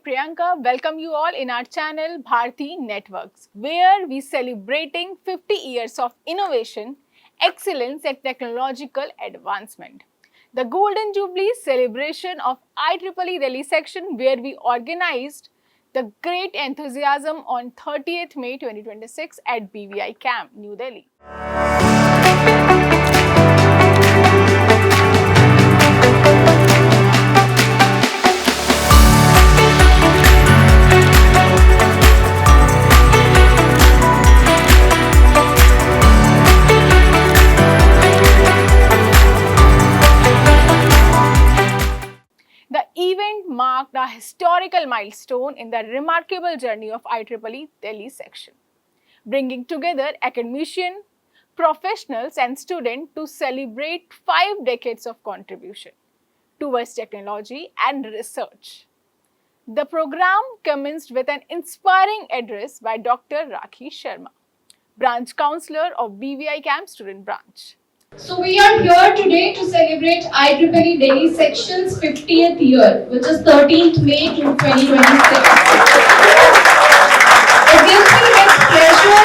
Priyanka. Welcome you all in our channel Bharti Networks, where we celebrating 50 years of innovation, excellence and technological advancement. The Golden Jubilee celebration of IEEE Delhi section, where we organized the great enthusiasm on 30th May 2026 at BVI Camp, New Delhi. The event marked a historical milestone in the remarkable journey of IEEE Delhi section, bringing together academicians, professionals and students to celebrate 5 decades of contribution towards technology and research. The program commenced with an inspiring address by Dr. Rakhi Sharma, branch counselor of BVI Camp Student Branch. So we are here today to celebrate IEEE Delhi section's 50th year, which is 13th May 2026. It gives me great pleasure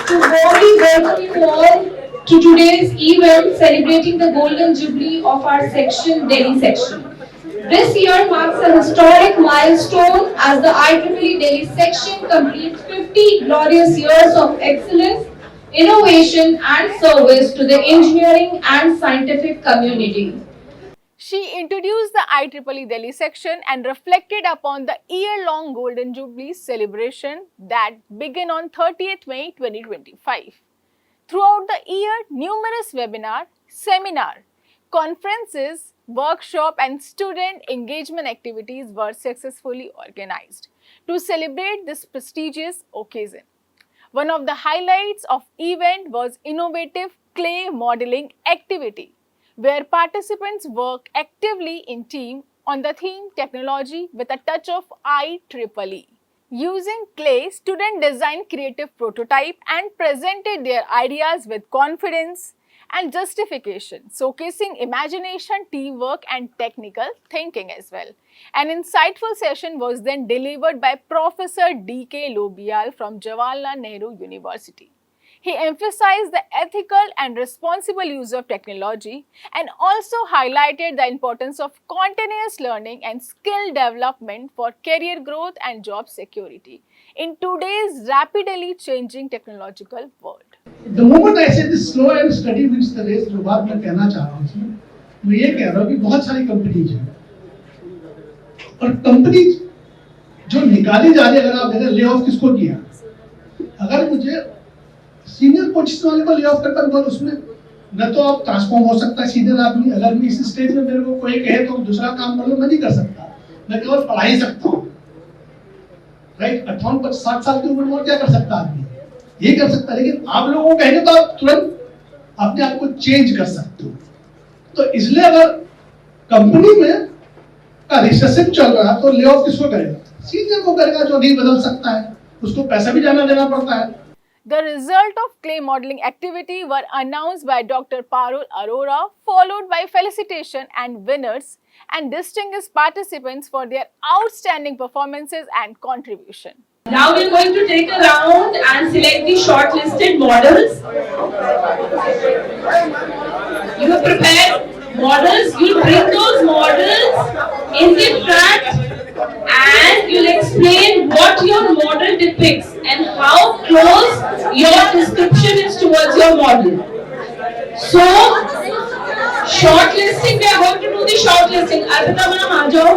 to warmly welcome you all to today's event celebrating the Golden Jubilee of our section, Delhi section. This year marks a historic milestone as the IEEE Delhi section completes 50 glorious years of excellence, innovation and service to the engineering and scientific community. She introduced the IEEE Delhi section and reflected upon the year-long Golden Jubilee celebration that began on 30th May 2025. Throughout the year, numerous webinars, seminars, conferences, workshops and student engagement activities were successfully organized to celebrate this prestigious occasion. One of the highlights of event was innovative clay modeling activity, where participants work actively in team on the theme technology with a touch of IEEE. Using clay, students designed creative prototype and presented their ideas with confidence and justification, showcasing imagination, teamwork and technical thinking as well. An insightful session was then delivered by Professor D.K. Lobial from Jawaharlal Nehru University. He emphasized the ethical and responsible use of technology and also highlighted the importance of continuous learning and skill development for career growth and job security in today's rapidly changing technological world. The moment I say this slow and steady wins the race, जो बात मैं कहना चाह रहा हूँ इसमें, मैं ये कह रहा हूँ कि बहुत सारी कंपनीज हैं और कंपनीज जो निकाली जा रही है, अगर आप देखें ले ऑफ किसको किया, अगर मुझे सीनियर पोजीशन वाले को ले ऑफ करता हूँ उसमें न तो आप ट्रांसफॉर्म हो सकता है सीनियर आदमी, अगर मैं इस स्टेज में मेरे को कोई कहे तो दूसरा काम कर लो, मैं नहीं कर सकता, मैं केवल पढ़ा ही सकता हूँ, राइट। 58-60 साल की उम्र में और क्या कर सकता आदमी, ये कर सकता है, लेकिन आप लोगों को कहेंगे तो आप तुरंत अपने आप को चेंज कर सकते हो। तो इसलिए अगर कंपनी में का रिसेशन चल रहा है तो ले ऑफ किसको करेगा, सीनियर को करेगा जो नहीं बदल सकता है, उसको पैसा भी जाना देना पड़ता है। The result of clay modeling activity were announced by Dr. Parul Arora, followed by felicitation and winners and distinguished participants for their outstanding performances and contribution. Now we are going to take a round and select the shortlisted models. You have prepared models. You'll bring those models in the front and you'll explain what your model depicts and how close your description is towards your model. So, shortlisting, we are going to do the shortlisting. Arpita ma'am, aa jao.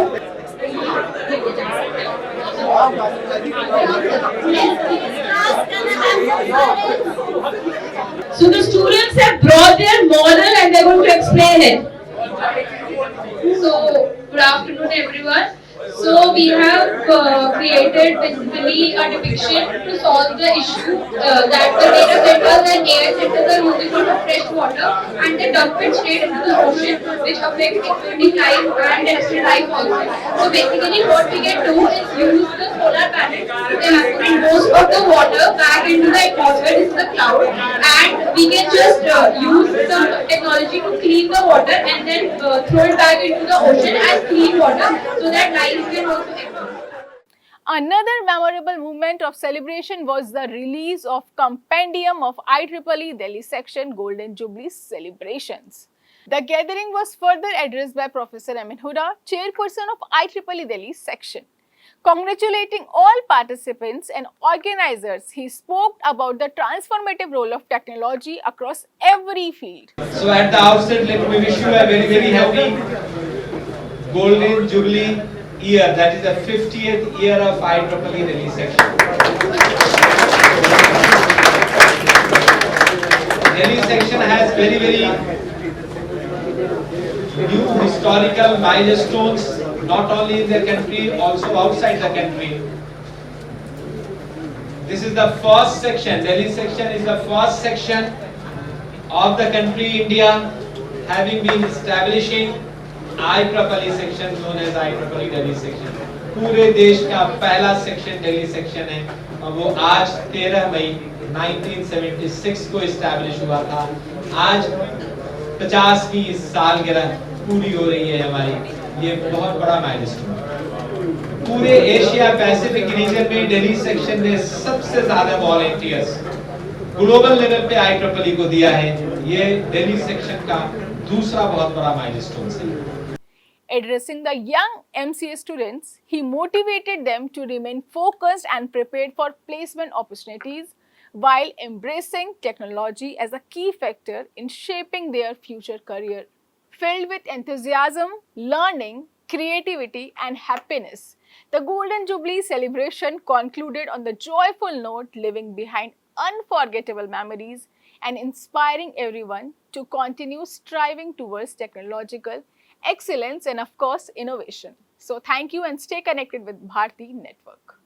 So the students have brought their model and they are going to explain it. So, good afternoon everyone. So we have created basically a depiction to solve the issue that the data centers and AI centers are using a lot of fresh water and they dump it straight into the ocean, which affects aquatic life and terrestrial life also. So basically what we can do is use the solar panels to evaporate most of the water back into the atmosphere, this is the cloud, and we can just use some technology to clean the water and then throw it back into the ocean as clean water so that life can also exist. Another memorable moment of celebration was the release of Compendium of IEEE Delhi Section Golden Jubilee celebrations. The gathering was further addressed by Professor Amin Huda, chairperson of IEEE Delhi Section. Congratulating all participants and organizers, he spoke about the transformative role of technology across every field. So at the outset, let me wish you a very, very happy Golden Jubilee year. That is the 50th year of IEEE Delhi Section. Delhi Section has very, very new historical milestones, not only in the country, also outside the country. This is the first section, Delhi Section is the first section of the country India having been establishing IEEE section known as IEEE Delhi section. पूरे देश का पहला section Delhi section है और वो आज 13 मई 1976 को establish हुआ था। आज 50वीं सालगिरह पूरी हो रही है हमारी, ये बहुत बड़ा माइलस्टोन है। पूरे एशिया पैसिफिक रीजन में दिल्ली सेक्शन ने सबसे ज्यादा वॉलंटियर्स ग्लोबल लेवल पे IEEE को दिया है। ये दिल्ली सेक्शन का दूसरा बहुत बड़ा माइलस्टोन है। Addressing the young MCA students, he motivated them to remain focused and prepared for placement opportunities while embracing technology as a key factor in shaping their future career. Filled with enthusiasm, learning, creativity, and happiness, the Golden Jubilee celebration concluded on the joyful note, leaving behind unforgettable memories and inspiring everyone to continue striving towards technological excellence and, of course, innovation. So, thank you and stay connected with Bharti Network.